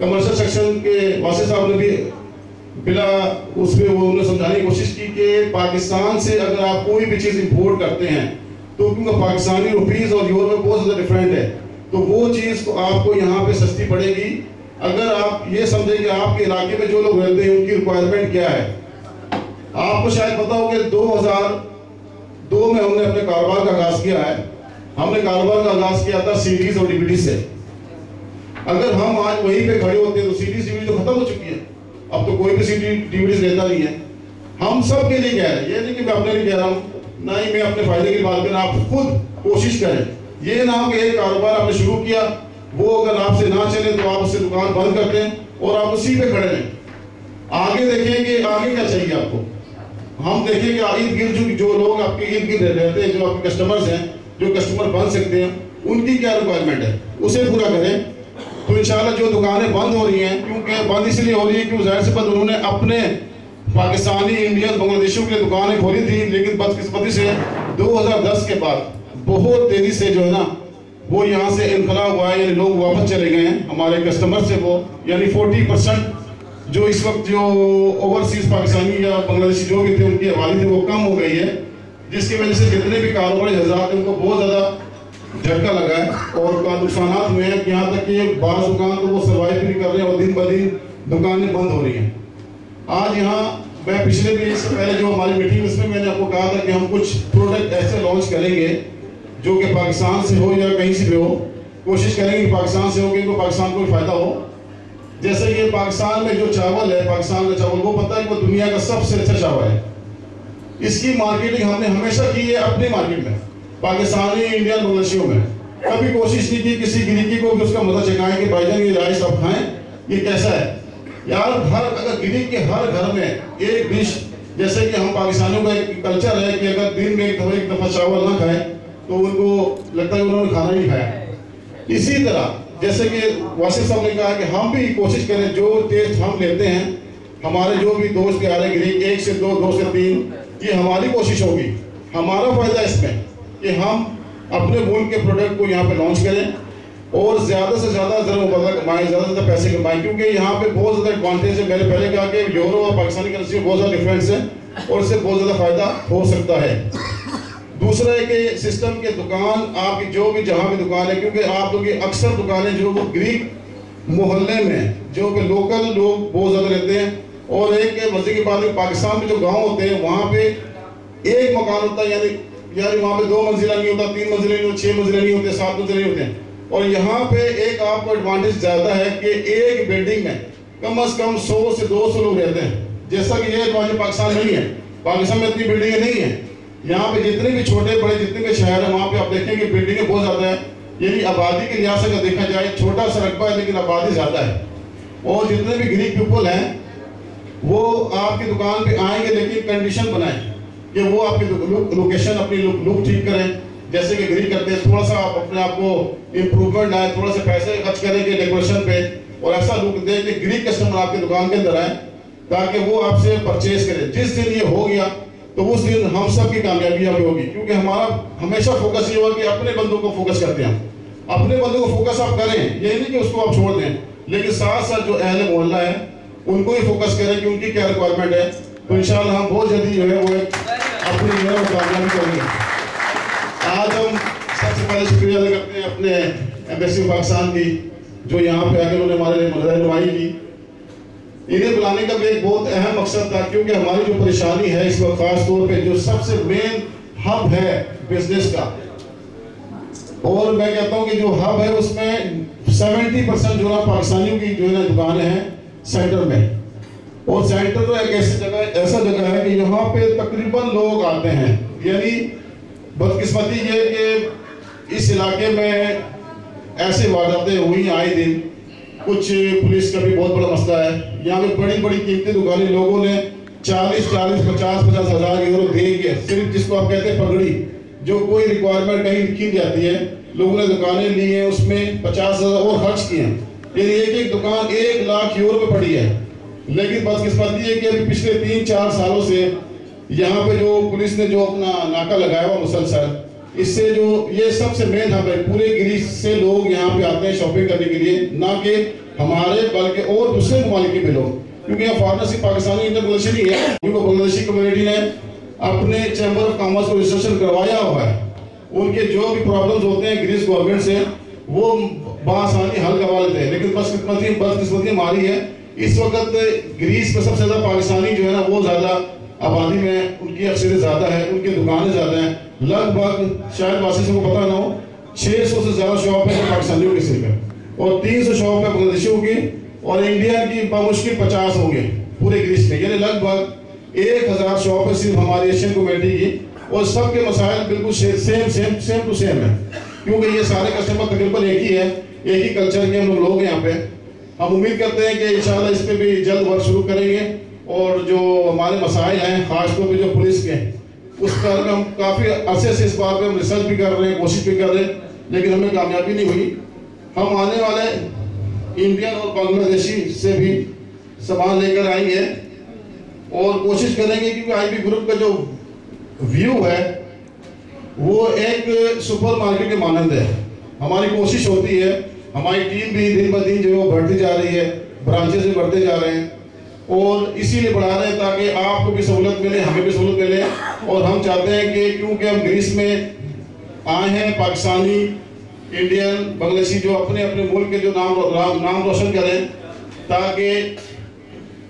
कमर्शियल सेक्शन के वासिफ साहब ने भी बिला उस पर उन्होंने समझाने की कोशिश की कि पाकिस्तान से अगर आप कोई भी चीज़ इंपोर्ट करते हैं तो क्योंकि पाकिस्तानी रुपीज़ और यूरो में बहुत ज़्यादा डिफरेंट है, तो वो चीज़ को आपको यहाँ पे सस्ती पड़ेगी अगर आप ये समझें कि आपके इलाके में जो लोग रहते हैं उनकी रिक्वायरमेंट क्या है। आपको शायद पता हो कि 2002 में हमने अपने कारोबार का आगाज किया है। हमने कारोबार का आगाज किया था सीडीज और डीवीडी से। अगर हम आज वहीं पे खड़े होते हैं तो सीडीज डीवीडी तो खत्म हो चुकी है, अब तो कोई भी सीडी डीवीडी लेता नहीं है। हम सब के लिए कह रहे हैं, ये नहीं कि मैं अपने लिए कह रहा हूँ, ना ही मैं अपने फायदे की बात करें, आप खुद कोशिश करें। ये ना हो कि एक कारोबार आपने शुरू किया, वो अगर आपसे ना चले तो आप उससे दुकान बंद कर दें और आप उसी पे खड़े रहें। आगे देखें कि आगे क्या चाहिए आपको। हम देखें कि इर्द गिर्द जो लोग आपके इर्द गिर्द रहते हैं, जो आपके कस्टमर्स हैं, जो कस्टमर बन सकते हैं, उनकी क्या रिक्वायरमेंट है, उसे पूरा करें। तो इंशाल्लाह जो दुकानें बंद हो रही हैं, क्योंकि बंद इसलिए हो रही है क्योंकि जाहिर सी बात उन्होंने अपने पाकिस्तानी, इंडियन, बांग्लादेशियों की दुकानें खोली थी, लेकिन बदकिस्मती से 2010 के बाद बहुत तेजी से जो है ना वो यहाँ से इनकला हुआ है, यानी लोग वापस चले गए हैं हमारे कस्टमर से। वो यानी 40% जो इस वक्त जो ओवरसीज पाकिस्तानी या बांग्लादेशी जो भी थे उनकी आबादी थी वो कम हो गई है, जिसकी वजह से जितने भी कारोबारी हजरात हैं उनको बहुत ज़्यादा झटका लगा है और नुकसान हुए हैं। यहाँ तक कि बाज़ दुकान तो वो सर्वाइव भी नहीं कर रहे हैं और दिन ब दिन दुकानें बंद हो रही हैं। आज यहाँ मैं पिछले भी इससे पहले जो हमारी मीटिंग उसमें मैंने आपको कहा था कि हम कुछ प्रोडक्ट ऐसे लॉन्च करेंगे जो कि पाकिस्तान से हो या कहीं से भी हो, कोशिश करेंगे कि पाकिस्तान से हो कि इनको पाकिस्तान को फ़ायदा हो। जैसे ये पाकिस्तान में जो चावल है, पाकिस्तान का चावल, वो पता है कि वो दुनिया का सबसे अच्छा चावल है। इसकी मार्केटिंग हमने हमेशा की है अपनी मार्केट में, पाकिस्तानी, इंडियन, बांग्लादेशियों में। कभी कोशिश नहीं की किसी गिरिकी को भी उसका मजा चखाएं कि भाईजान ये राइस आप खाएं, ये कैसा है यार। अगर गिरिक के हर घर में एक डिश, जैसे कि हम पाकिस्तानियों का एक कल्चर है कि अगर दिन में एक दफा चावल ना खाएं तो उनको लगता है उन्होंने खाना नहीं खाया। इसी तरह जैसे कि वासिफ साहब ने कहा कि हम भी कोशिश करें जो टेस्ट हम लेते हैं, हमारे जो भी दोस्त आ रहे हैं गिरिक 1 से 2, 2 से 3, ये हमारी कोशिश होगी, हमारा फायदा इसमें कि हम अपने मुल्क के प्रोडक्ट को यहाँ पे लॉन्च करें और ज़्यादा से ज़्यादा मुबादला कमाएं, ज़्यादा से ज़्यादा पैसे कमाएं, क्योंकि यहाँ पे बहुत ज़्यादा एडवांटेज है। मैंने पहले कहा कि यूरो और पाकिस्तानी करेंसी में बहुत ज़्यादा डिफरेंस है और इससे बहुत ज़्यादा फायदा हो सकता है। दूसरा है कि सिस्टम के दुकान आपकी जो भी जहाँ भी दुकान है, क्योंकि आप लोग अक्सर दुकानें जो वो ग्रीक मोहल्ले में जो कि लोकल लोग बहुत ज़्यादा रहते हैं, और एक मजे की बात है पाकिस्तान में जो गांव होते हैं वहाँ पे एक मकान होता है, यानी वहाँ पे 2 मंजिला नहीं होता, 3 मंजिला नहीं होता, 6 मंजिला नहीं होते, 7 मंजिला नहीं होते हैं। और यहाँ पे एक आपको एडवांटेज ज़्यादा है कि एक बिल्डिंग में कम से कम 100 से 200 लोग रहते हैं, जैसा कि ये एडवांटेज पाकिस्तान नहीं है। पाकिस्तान में इतनी बिल्डिंगें नहीं है। यहाँ पे जितने भी छोटे बड़े जितने भी शहर है वहाँ पे आप देखेंगे बिल्डिंगें बहुत ज़्यादा है, यानी आबादी के लिहाज से अगर देखा जाए छोटा सा रकबा है लेकिन आबादी ज़्यादा है। और जितने भी गरीब पीपल हैं वो आपकी दुकान पे आएंगे, लेकिन कंडीशन बनाएं कि वो आपकी लोकेशन अपनी लुक ठीक करें, जैसे कि गरीब करते हैं। थोड़ा सा आप अपने आप को इम्प्रूवमेंट लाए, थोड़ा सा पैसे खर्च करेंगे डेकोरेशन पे, और ऐसा लुक दें कि गरीब कस्टमर आपकी दुकान के अंदर आए ताकि वो आपसे परचेज करें। जिस दिन ये हो गया तो उस दिन हम सब की कामयाबी होगी, क्योंकि हमारा हमेशा फोकस ये होगा कि अपने बंदों को फोकस करते हैं। अपने बंदों को फोकस आप करें, ये नहीं कि उसको आप छोड़ दें, लेकिन साथ साथ जो अहले मोहल्ला है उनको ही फोकस करें कि उनकी क्या रिक्वायरमेंट है। तो इंशाल्लाह हम बहुत जल्दी जो है वो अपनी जो है वो कामयाबी करेंगे। आज हम सबसे पहले शुक्रिया अदा करते हैं अपने एम्बेसी पाकिस्तान की, जो यहाँ पे आकर उन्होंने हमारे रहनुमाई की। इन्हें बुलाने का भी एक बहुत अहम मकसद था, क्योंकि हमारी जो परेशानी है इस वक्त खास तौर पे जो सबसे मेन हब है बिजनेस का, और मैं कहता हूँ कि जो हब है उसमें 70% जो है पाकिस्तानियों की जो है दुकानें हैं सेंटर में। और सेंटर तो एक ऐसा जगह है कि यहाँ पे तकरीबन लोग आते हैं, यानी बदकिस्मती ये कि इस इलाके में ऐसे वारदातें हुई आए दिन, कुछ पुलिस का भी बहुत बड़ा मसला है। यहाँ पे बड़ी बड़ी कीमती दुकानें लोगों ने 40-50 हज़ार यूरो दे के, सिर्फ जिसको आप कहते हैं पगड़ी, जो कोई रिक्वायरमेंट कहीं लिखी जाती है, लोगों ने दुकानें ली हैं, उसमें 50,000 और खर्च किए हैं। ये एक दुकान 1 लाख यूरो में पड़ी है। लेकिन बदकिस्मती है कि अभी पिछले 3-4 सालों से यहाँ पे जो पुलिस ने जो अपना नाका लगाया हुआ मुसलसल, इससे जो ये सबसे मेन हब है, पूरे ग्रीस से लोग यहाँ पे आते हैं शॉपिंग करने के लिए, ना कि हमारे बल्कि और दूसरे ममालिक के भी लोग, क्योंकि यहाँ फार्मेसी पाकिस्तानी इंटरनेशनल ही है, क्योंकि बांग्लादेशी कम्युनिटी ने अपने चैम्बर ऑफ कॉमर्स को रजिस्ट्रेशन करवाया हुआ है। उनके जो भी प्रॉब्लम्स होते हैं ग्रीस गवर्नमेंट से वो बआसानी हल करवा लेते हैं। लेकिन बदकिस्मती हमारी है, इस वक्त ग्रीस में सबसे ज्यादा पाकिस्तानी जो है ना वो ज्यादा आबादी में उनकी अक्सरियत ज्यादा है, उनकी दुकानें ज्यादा हैं। लगभग शायद वासी को पता ना हो 600 से ज्यादा शॉप है पाकिस्तानियों की सिर्फ, और 300 शॉप है बांग्लादेशियों की, और इंडिया की बामुश्किल 50 होंगे पूरे ग्रीस में, यानी लगभग 1000 शॉप है सिर्फ हमारी एशियन कम्युनिटी की। और सबके मसाइल बिल्कुल सेम टू सेम है, क्योंकि ये सारे कस्टमर तकरीबन एक ही है, एक ही कल्चर के हम लोग हैं यहाँ पे। हम उम्मीद करते हैं कि इंशाल्लाह इस पे भी जल्द वर्क शुरू करेंगे, और जो हमारे मसाइल हैं खासतौर पे जो पुलिस के, उस पर हम काफ़ी अरसे से इस बात पे हम रिसर्च भी कर रहे हैं, कोशिश भी कर रहे हैं, लेकिन हमें कामयाबी नहीं हुई। हम आने वाले इंडियन और बांग्लादेशी से भी सामान लेकर आएंगे और कोशिश करेंगे, क्योंकि IB ग्रुप का जो व्यू है वो एक सुपर मार्केट के मानंद है। हमारी कोशिश होती है, हमारी टीम भी दिन ब दिन जो है बढ़ती जा रही है, ब्रांचेस भी बढ़ते जा रहे हैं, और इसीलिए बढ़ा रहे हैं ताकि आपको भी सहूलत मिले, हमें भी सहूलत मिले। और हम चाहते हैं कि क्योंकि हम ग्रीस में आए हैं, पाकिस्तानी, इंडियन, बांग्लादेशी जो अपने अपने मुल्क के जो नाम रोशन करें, ताकि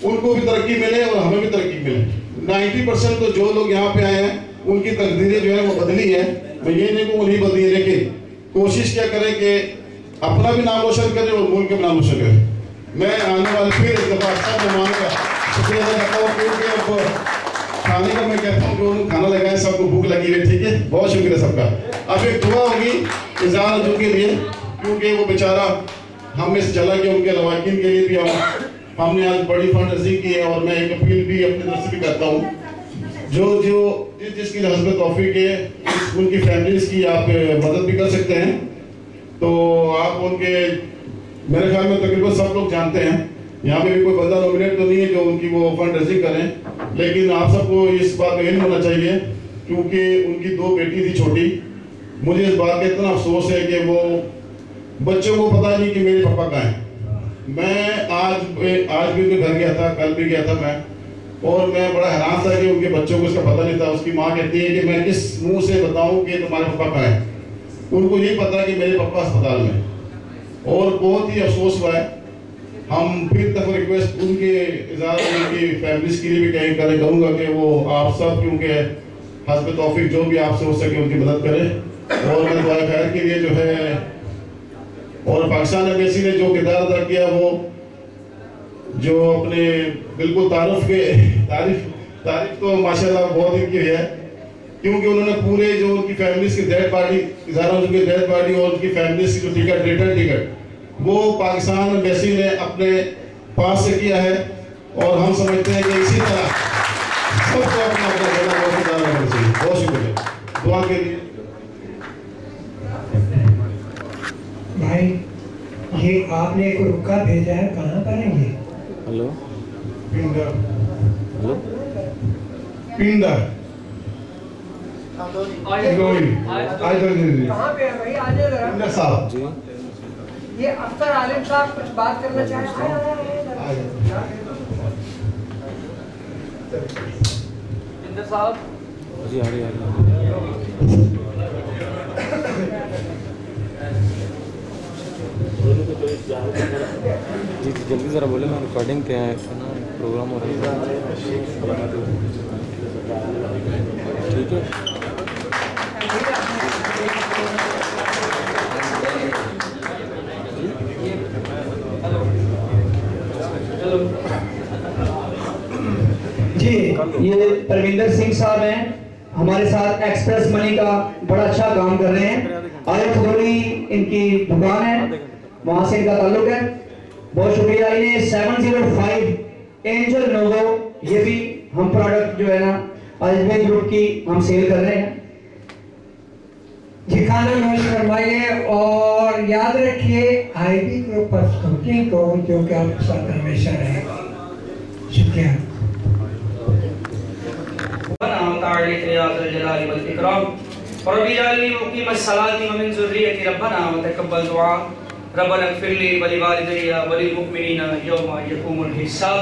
उनको भी तरक्की मिले और हमें भी तरक्की मिले। 90% तो जो लोग यहाँ पे आए हैं उनकी तकदीरें जो है वो बदली है, मैं ये नहीं कहूँ नहीं बदली है, लेकिन कोशिश क्या करें कि अपना भी नाम रोशन करें और मुल्क का नाम रोशन करें। मैं आने वाले फिर इस दफा सब मेहमान का शुक्रिया अदा करता हूँ, क्योंकि अब खाने का मैं कहता हूँ जो खाना लगाए सबको भूख लगी है, ठीक है, बहुत शुक्रिया सबका। अब एक दुआ होगी इज़हार रजू के लिए, क्योंकि वो बेचारा हम इस चला के उनके लवाकिन के लिए भी हमने आज बड़ी फंड रेज़ी की है। और मैं एक अपील भी अपनी तरफ से भी करता हूँ, जो जिसकी हस्बत तौफीक है उनकी फैमिलीज की आप मदद भी कर सकते हैं। तो आप उनके, मेरे ख्याल में तकरीबन सब लोग जानते हैं, यहाँ पे भी कोई बंदा नॉमिनेट तो नहीं है जो उनकी वो फंड रेजिंग करें, लेकिन आप सबको इस बात का इल्म होना चाहिए, क्योंकि उनकी 2 बेटी थी छोटी। मुझे इस बात का इतना अफसोस है कि वो बच्चों को पता नहीं कि मेरे पापा कहाँ हैं। मैं आज भी उनके घर गया था, कल भी गया था मैं, और मैं बड़ा हैरान था कि उनके बच्चों को इसका पता नहीं था। उसकी माँ कहती है कि मैं किस मुंह से बताऊं कि तुम्हारे पापा कहाँ हैं। उनको यही पता कि मेरे पापा अस्पताल में, और बहुत ही अफसोस हुआ है हम फिर तक रिक्वेस्ट उनके इज़हार उनकी फैमिलीज के लिए भी करूँगा कि वो आप सब क्योंकि हस्ब तौफीक जो भी आपसे हो सके उनकी मदद करें। और मैं दुआ खैर के लिए जो है और पाकिस्तान एम्बेसी ने जो किरदार अदा किया वो जो अपने बिल्कुल तारीफ तो माशाल्लाह बहुत इनकी है, क्योंकि उन्होंने पूरे जो उनकी फैमिलीज की डेड बॉडी की डेड बॉडी और उनकी फैमिलीज की जो टिकट रिटर्न टिकट वो पाकिस्तान एम्बेसी ने अपने पास से किया है। और हम समझते हैं कि इसी तरह सबको अपना अपना देना बहुत चाहिए। बहुत शुक्रिया दुआ के लिए। भाई ये आपने एक रुका भेजा है, कहाँ पर है ये? हेलो पिंडा हेलो पिंडा कहाँ पे है भाई? आ जाओ जरा। पिंडा साहब जी ये अख्तर आलिम साहब कुछ बात करना चाहे? इंदर साहब जी आ रही जी जल्दी ज़रा बोले, मैं रिकॉर्डिंग पे है ना, प्रोग्राम हो रहा है। ठीक है जी, ये परविंदर सिंह साहब हैं, हमारे साथ एक्सप्रेस मनी का बड़ा अच्छा काम कर रहे हैं। आरिफ खदोली इनकी दुकान है, वहां से इनका ताल्लुक है। बहुत शुक्रिया। इन्हें 705 एंजल नोवो, ये भी हम प्रोडक्ट जो है ना अजमेर ग्रुप की हम सेल कर रहे हैं। जी खाना नोश फरमाइए और याद रखिए आईबी ग्रुप पर कंपनी को जो कि आपके साथ हमेशा रहेगा। शुक्रिया। रब्बना इग़फिरली व लिवालिदैया व लिलमुमिनीना यौमा यक़ूमुल हिसाब।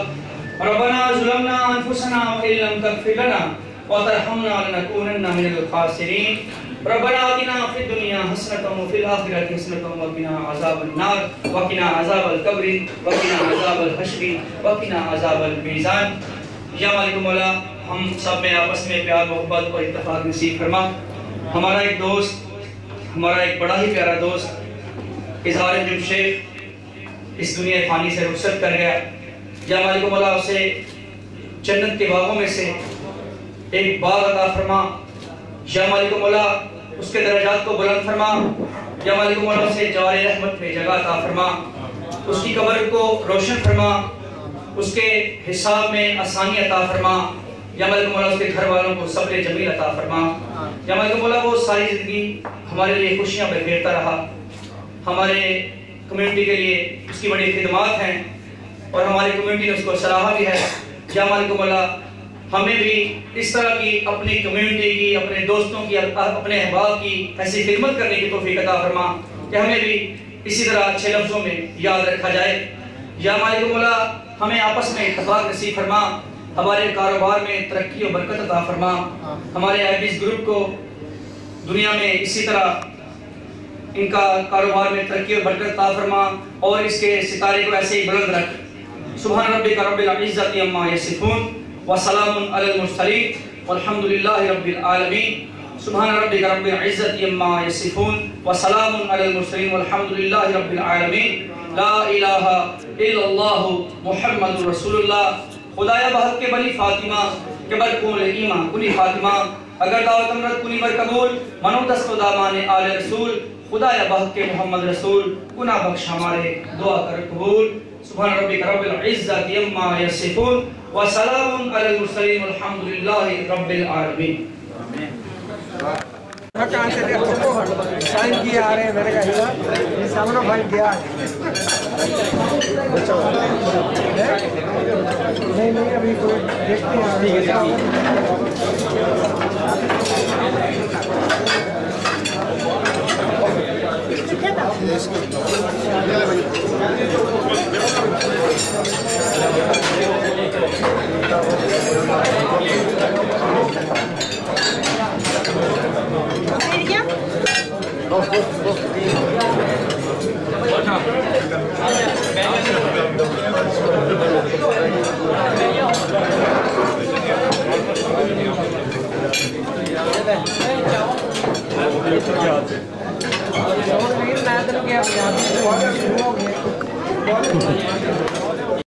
रब्बना ज़लमना अनफुसना व इन लम तग़फिर लना व तरहमना लनकूनन्ना मिनल ख़ासिरीन। रब्बना आतिना फ़िद दुनिया हसनतन व फ़िल आखिरति हसनतन व क़िना अज़ाबन नार व क़िना अज़ाबल क़ब्र व क़िना अज़ाबल हश्र व क़िना अज़ाबल मीज़ान। या मालिक मौला, हम सब में आपस में प्यार मोहब्बत और इत्तेफ़ाक़ नसीब फरमा। हमारा एक दोस्त, हमारा एक बड़ा ही प्यारा दोस्त इज़हार जुमशेद इस दुनिया फ़ानी से रुखसत कर गया। या मालिक मौला, उसे जन्नत के बागों में से एक बाग अता फरमा। या मालिक मौला, उसके दर्जात को बुलंद फरमा। या मालिक मौला, उसे जवारे रहमत में जगह अता फरमा। उसकी कब्र को रोशन फरमा, उसके हिसाब में आसानी अता फरमा। या मालिक मौला, उसके घर वालों को सब्र जमील अता फरमा। या मालिक मौला, वो सारी ज़िंदगी हमारे लिए खुशियाँ बिखेरता रहा, हमारे कम्युनिटी के लिए उसकी बड़ी खिदमत हैं और हमारी कम्युनिटी ने उसको सराहा भी है। या मालिक मौला, हमें भी इस तरह की अपनी कम्युनिटी की, अपने दोस्तों की, अपने अहबाब की ऐसी खिदमत करने की तौफीक अता फरमा कि हमें भी इसी तरह अच्छे लफ्ज़ों में याद रखा जाए। या मालिक मौला, हमें आपस में इत्तेफाक नसीब फरमा, हमारे कारोबार में तरक्की और बरकत अता फरमा। हमारे आईबीएस ग्रुप को दुनिया में इसी तरह इनका कारोबार में तरक्की और बरकत अता फरमा और इसके सितारे को ऐसे ही बुलंद रख। सुभान रब्बिका रब्बिल इज़्ज़ति अम्मा यसिफून व सलामुन अलल मुरसलीन वल्हम्दुलिल्लाहि रब्बिल आलमीन। सुभान रब्बिका रब्बिल इज़्ज़ति अम्मा यसिफून व सलामुन अलल मुरसलीन वल्हम्दुलिल्लाहि रब्बिल आलमीन। ला इलाहा इल्लल्लाह मुहम्मदुर रसूलुल्लाह। खुदाया बहक के बली फातिमा के बरकूल ईमा कुली फातिमा अगर दावत अमरत कुनी बर कबूल मनो दस्तो दामाने आले रसूल। खुदाया बहक के मोहम्मद रसूल गुनाह बख्श हमारे दुआ कर कबूल। सुभान रब्बिका रब्बिल इज़्ज़ति अम्मा यसिफून व सलामुन अलल मुरसलीन वल्हम्दुलिल्लाहि रब्बिल आलमीन। कहाँ से साइन किए आ रहे हैं मेरे का ये सामने भाई गया नहीं अभी कोई देखते हैं मैं तो क्या